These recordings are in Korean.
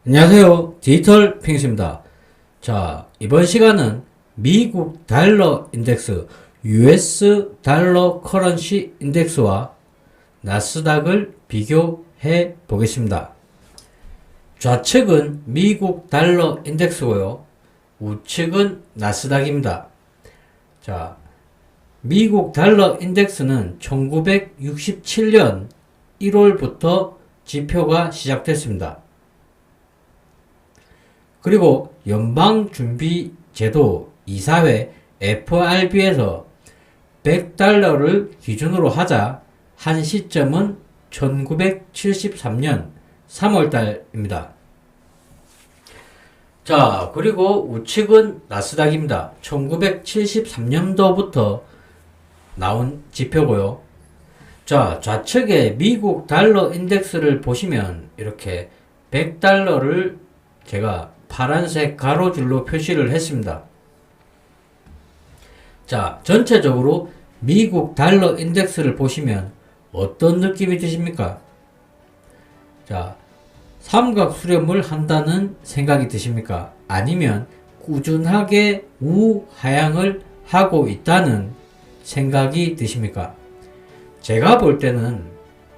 안녕하세요. 디지털 핑스입니다. 자, 이번 시간은 미국 달러 인덱스 US 달러 커런시 인덱스와 나스닥을 비교해 보겠습니다. 좌측은 미국 달러 인덱스고요. 우측은 나스닥입니다. 자, 미국 달러 인덱스는 1967년 1월부터 지표가 시작됐습니다. 그리고 연방준비제도 이사회 FRB에서 100달러를 기준으로 하자 한 시점은 1973년 3월달입니다. 자, 그리고 우측은 나스닥입니다. 1973년도부터 나온 지표고요. 자, 좌측에 미국 달러 인덱스를 보시면 이렇게 100달러를 제가 파란색 가로줄로 표시를 했습니다. 자, 전체적으로 미국 달러 인덱스를 보시면 어떤 느낌이 드십니까? 자, 삼각 수렴을 한다는 생각이 드십니까? 아니면 꾸준하게 우하향을 하고 있다는 생각이 드십니까? 제가 볼 때는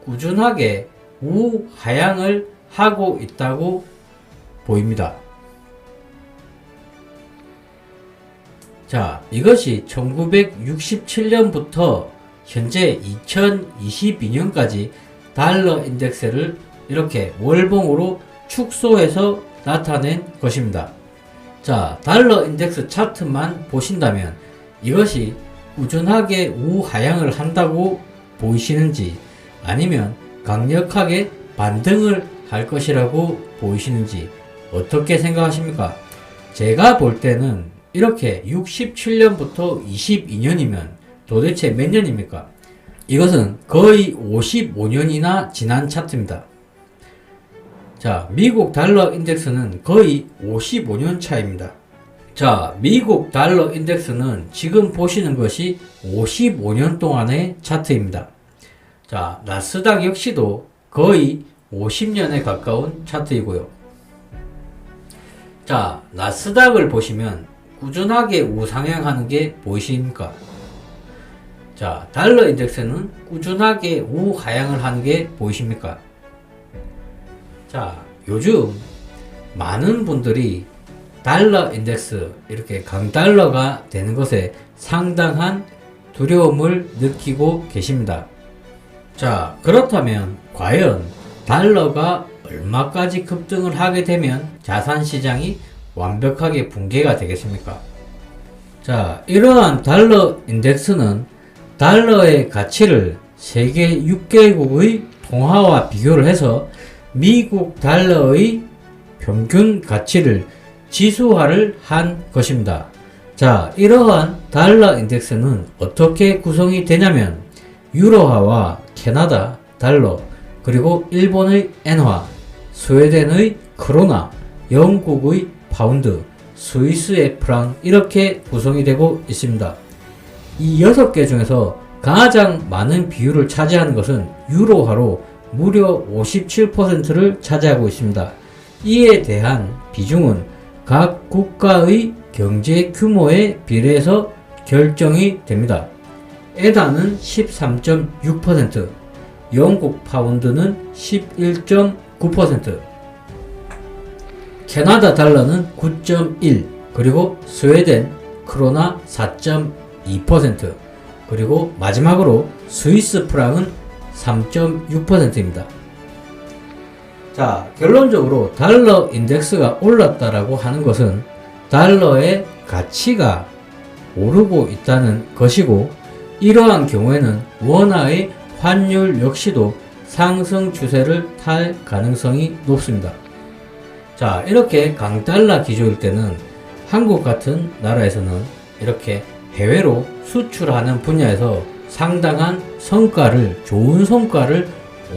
꾸준하게 우하향을 하고 있다고 보입니다. 자, 이것이 1967년부터 현재 2022년까지 달러 인덱스를 이렇게 월봉으로 축소해서 나타낸 것입니다. 자, 달러 인덱스 차트만 보신다면 이것이 꾸준하게 우하향을 한다고 보이시는지 아니면 강력하게 반등을 할 것이라고 보이시는지 어떻게 생각하십니까? 제가 볼 때는 이렇게 67년부터 22년이면 도대체 몇 년입니까? 이것은 거의 55년이나 지난 차트입니다. 자, 미국 달러 인덱스는 거의 55년 차입니다. 자, 미국 달러 인덱스는 지금 보시는 것이 55년 동안의 차트입니다. 자, 나스닥 역시도 거의 50년에 가까운 차트이고요. 자, 나스닥을 보시면 꾸준하게 우상향하는 게 보이십니까? 자, 달러 인덱스는 꾸준하게 우하향을 하는 게 보이십니까? 자, 요즘 많은 분들이 달러 인덱스, 이렇게 강달러가 되는 것에 상당한 두려움을 느끼고 계십니다. 자, 그렇다면 과연 달러가 얼마까지 급등을 하게 되면 자산시장이 완벽하게 붕괴가 되겠습니까? 자, 이러한 달러 인덱스는 달러의 가치를 세계 6개국의 통화와 비교를 해서 미국 달러의 평균 가치를 지수화를 한 것입니다. 자, 이러한 달러 인덱스는 어떻게 구성이 되냐면 유로화와 캐나다 달러, 그리고 일본의 엔화, 스웨덴의 크로나, 영국의 파운드, 스위스의 프랑, 이렇게 구성이 되고 있습니다. 이 6개 중에서 가장 많은 비율을 차지하는 것은 유로화로 무려 57%를 차지하고 있습니다. 이에 대한 비중은 각 국가의 경제 규모에 비례해서 결정이 됩니다. 에다는 13.6%, 영국 파운드는 11.9%, 캐나다 달러는 9.1%, 그리고 스웨덴 크로나 4.2%, 그리고 마지막으로 스위스 프랑은 3.6%입니다. 자, 결론적으로 달러 인덱스가 올랐다라고 하는 것은 달러의 가치가 오르고 있다는 것이고, 이러한 경우에는 원화의 환율 역시도 상승 추세를 탈 가능성이 높습니다. 자, 이렇게 강달러 기조일 때는 한국 같은 나라에서는 이렇게 해외로 수출하는 분야에서 상당한 성과를, 좋은 성과를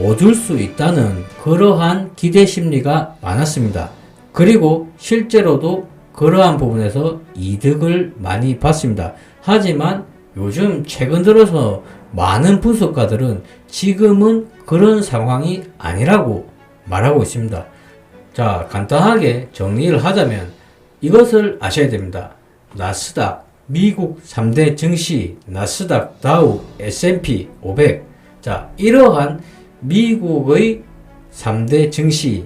얻을 수 있다는 그러한 기대 심리가 많았습니다. 그리고 실제로도 그러한 부분에서 이득을 많이 봤습니다. 하지만 요즘 최근 들어서 많은 분석가들은 지금은 그런 상황이 아니라고 말하고 있습니다. 자, 간단하게 정리를 하자면 이것을 아셔야 됩니다. 나스닥, 미국 3대 증시, 나스닥, 다우, S&P 500. 자, 이러한 미국의 3대 증시,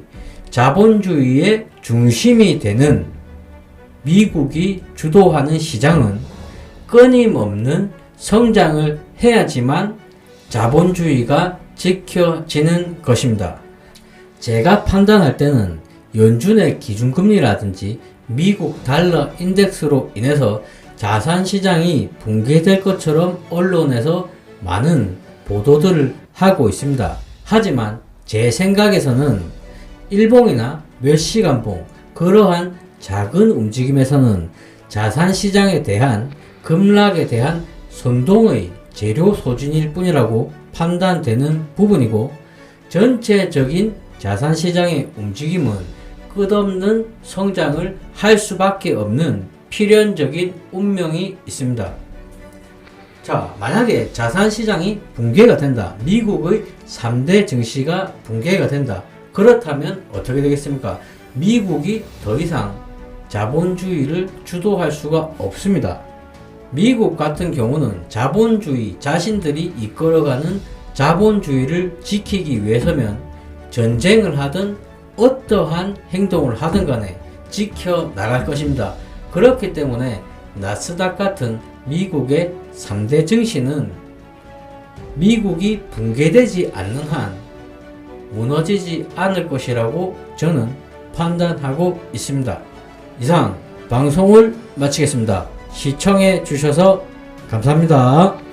자본주의의 중심이 되는 미국이 주도하는 시장은 끊임없는 성장을 해야지만 자본주의가 지켜지는 것입니다. 제가 판단할 때는 연준의 기준금리라든지 미국 달러 인덱스로 인해서 자산시장이 붕괴될 것처럼 언론에서 많은 보도들을 하고 있습니다. 하지만 제 생각에서는 일봉이나 몇 시간봉 그러한 작은 움직임에서는 자산시장에 대한 급락에 대한 선동의 재료 소진일 뿐이라고 판단되는 부분이고, 전체적인 자산시장의 움직임은 끝없는 성장을 할 수밖에 없는 필연적인 운명이 있습니다. 자, 만약에 자산시장이 붕괴가 된다. 미국의 3대 증시가 붕괴가 된다. 그렇다면 어떻게 되겠습니까? 미국이 더 이상 자본주의를 주도할 수가 없습니다. 미국 같은 경우는 자본주의, 자신들이 이끌어가는 자본주의를 지키기 위해서면 전쟁을 하든 어떠한 행동을 하든 간에 지켜나갈 것입니다. 그렇기 때문에 나스닥 같은 미국의 3대 증시는 미국이 붕괴되지 않는 한 무너지지 않을 것이라고 저는 판단하고 있습니다. 이상 방송을 마치겠습니다. 시청해 주셔서 감사합니다.